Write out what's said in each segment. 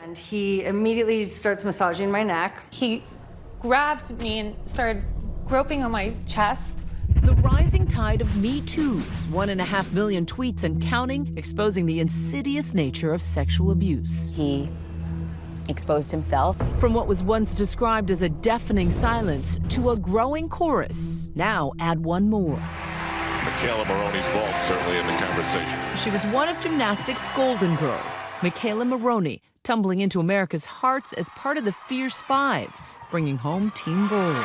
And he immediately starts massaging my neck. He grabbed me and started groping on my chest. The rising tide of Me Too's, 1.5 million tweets and counting, exposing the insidious nature of sexual abuse. He exposed himself. From what was once described as a deafening silence to a growing chorus. Now add one more. Michaela Maroney's vault certainly in the conversation. She was one of gymnastics' golden girls, Michaela Maroney, tumbling into America's hearts as part of the Fierce Five, bringing home Team Gold.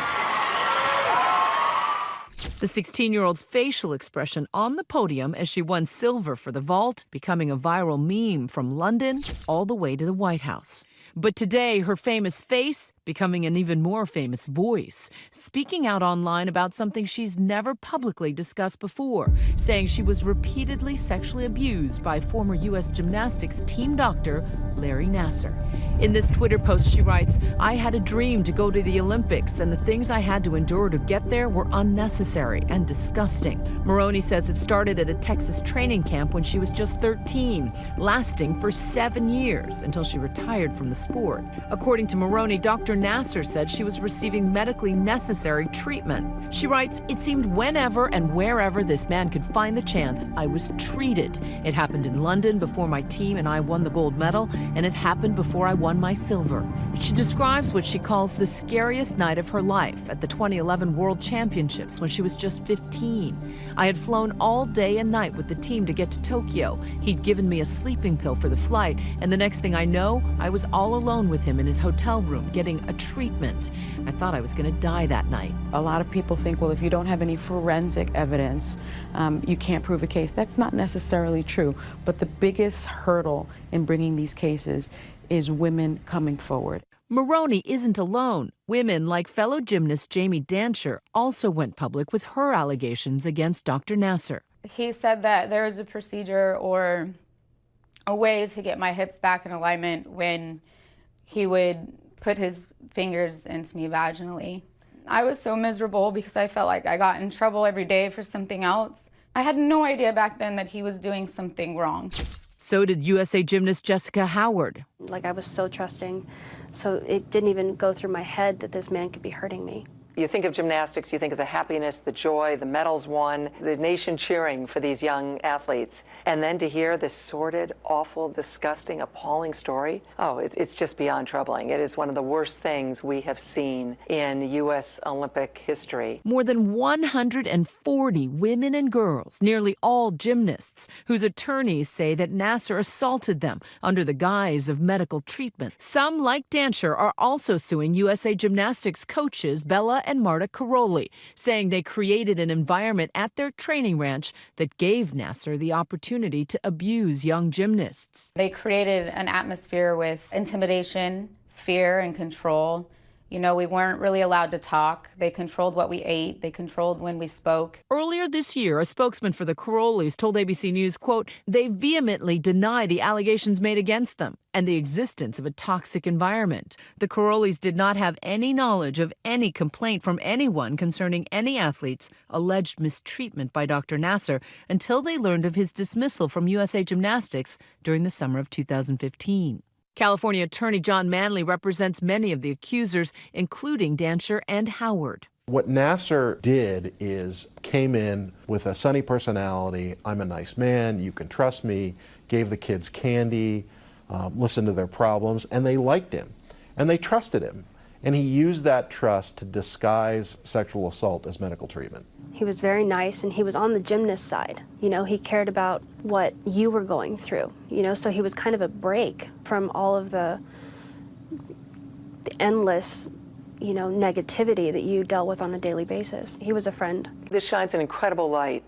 The 16-year-old's facial expression on the podium as she won silver for the vault, becoming a viral meme from London all the way to the White House. But today, her famous face becoming an even more famous voice, speaking out online about something she's never publicly discussed before, saying she was repeatedly sexually abused by former U.S. gymnastics team doctor Larry Nassar. In this Twitter post, she writes, "I had a dream to go to the Olympics, and the things I had to endure to get there were unnecessary and disgusting." Maroney says it started at a Texas training camp when she was just 13, lasting for 7 years until she retired from the sport. According to Maroney, Dr. Nassar said she was receiving medically necessary treatment. She writes, "It seemed whenever and wherever this man could find the chance, I was treated. It happened in London before my team and I won the gold medal, and it happened before I won my silver." She describes what she calls the scariest night of her life at the 2011 World Championships when she was just 15. "I had flown all day and night with the team to get to Tokyo. He'd given me a sleeping pill for the flight, and the next thing I know, I was all alone with him in his hotel room getting a treatment. I thought I was going to die that night." A lot of people think, well, if you don't have any forensic evidence, you can't prove a case. That's not necessarily true, but the biggest hurdle in bringing these cases is women coming forward. Maroney isn't alone. Women like fellow gymnast Jamie Dancher also went public with her allegations against Dr. Nassar. He said that there was a procedure or a way to get my hips back in alignment when he would put his fingers into me vaginally. I was so miserable because I felt like I got in trouble every day for something else. I had no idea back then that he was doing something wrong. So did USA gymnast Jessica Howard. Like, I was so trusting, so it didn't even go through my head that this man could be hurting me. You think of gymnastics, you think of the happiness, the joy, the medals won, the nation cheering for these young athletes. And then to hear this sordid, awful, disgusting, appalling story, it's just beyond troubling. It is one of the worst things we have seen in U.S. Olympic history. More than 140 women and girls, nearly all gymnasts, whose attorneys say that Nassar assaulted them under the guise of medical treatment. Some, like Dancher, are also suing USA Gymnastics coaches Bella and Marta Caroli, saying they created an environment at their training ranch that gave Nassar the opportunity to abuse young gymnasts. They created an atmosphere with intimidation, fear, and control. You know, we weren't really allowed to talk. They controlled what we ate. They controlled when we spoke. Earlier this year, a spokesman for the Carolis told ABC News, quote, "They vehemently deny the allegations made against them and the existence of a toxic environment." The Carolis did not have any knowledge of any complaint from anyone concerning any athlete's alleged mistreatment by Dr. Nassar until they learned of his dismissal from USA Gymnastics during the summer of 2015. California Attorney John Manley represents many of the accusers, including Dancher and Howard. What Nassar did is came in with a sunny personality. "I'm a nice man, you can trust me," gave the kids candy, listened to their problems, and they liked him, and they trusted him. And he used that trust to disguise sexual assault as medical treatment. He was very nice, and he was on the gymnast side. You know, he cared about what you were going through, you know, so he was kind of a break from all of the endless, you know, negativity that you dealt with on a daily basis. He was a friend. This shines an incredible light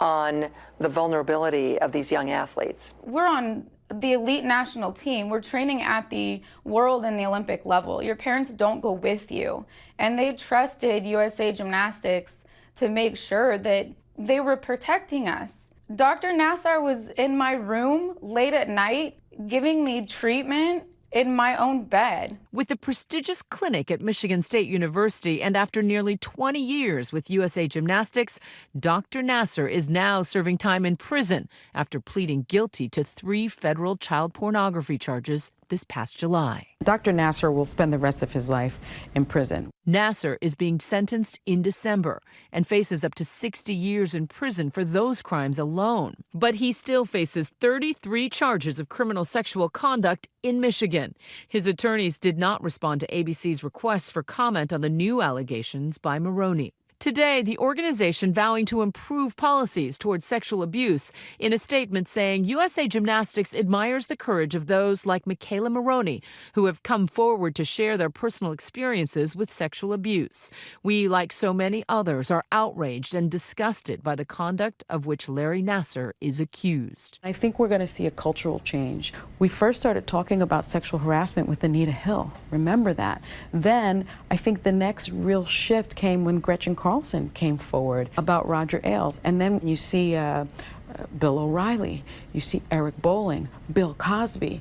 on the vulnerability of these young athletes. We're on the elite national team. We're training at the world and the Olympic level. Your parents don't go with you. And they trusted USA Gymnastics to make sure that they were protecting us. Dr. Nassar was in my room late at night giving me treatment in my own bed. With the prestigious clinic at Michigan State University and after nearly 20 years with USA Gymnastics, Dr. Nassar is now serving time in prison after pleading guilty to 3 federal child pornography charges this past July. Dr. Nasser will spend the rest of his life in prison. Nasser is being sentenced in December and faces up to 60 years in prison for those crimes alone. But he still faces 33 charges of criminal sexual conduct in Michigan. His attorneys did not respond to ABC's requests for comment on the new allegations by Maroney. Today, the organization vowing to improve policies towards sexual abuse in a statement saying USA Gymnastics admires the courage of those like Michaela Maroney who have come forward to share their personal experiences with sexual abuse. We, like so many others, are outraged and disgusted by the conduct of which Larry Nasser is accused. I think we're going to see a cultural change. We first started talking about sexual harassment with Anita Hill. Remember that. Then I think the next real shift came when Gretchen Carlson came forward about Roger Ailes. And then you see Bill O'Reilly, you see Eric Bolling, Bill Cosby,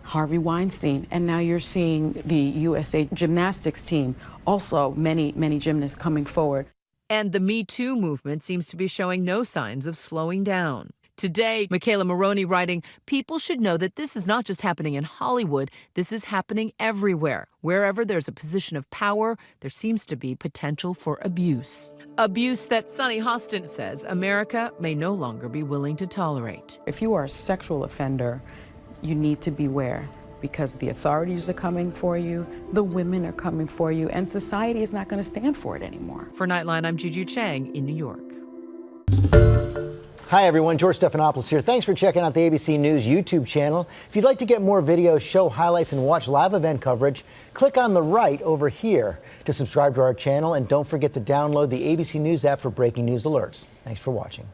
Harvey Weinstein, and now you're seeing the USA Gymnastics team, also many gymnasts coming forward. And the Me Too movement seems to be showing no signs of slowing down. Today, Michaela Maroney writing, people should know that this is not just happening in Hollywood, this is happening everywhere. Wherever there's a position of power, there seems to be potential for abuse. Abuse that Sunny Hostin says America may no longer be willing to tolerate. If you are a sexual offender, you need to beware, because the authorities are coming for you, the women are coming for you, and society is not going to stand for it anymore. For Nightline, I'm Juju Chang in New York. Hi everyone, George Stephanopoulos here. Thanks for checking out the ABC News YouTube channel. If you'd like to get more videos, show highlights, and watch live event coverage, click on the right over here to subscribe to our channel, and don't forget to download the ABC News app for breaking news alerts. Thanks for watching.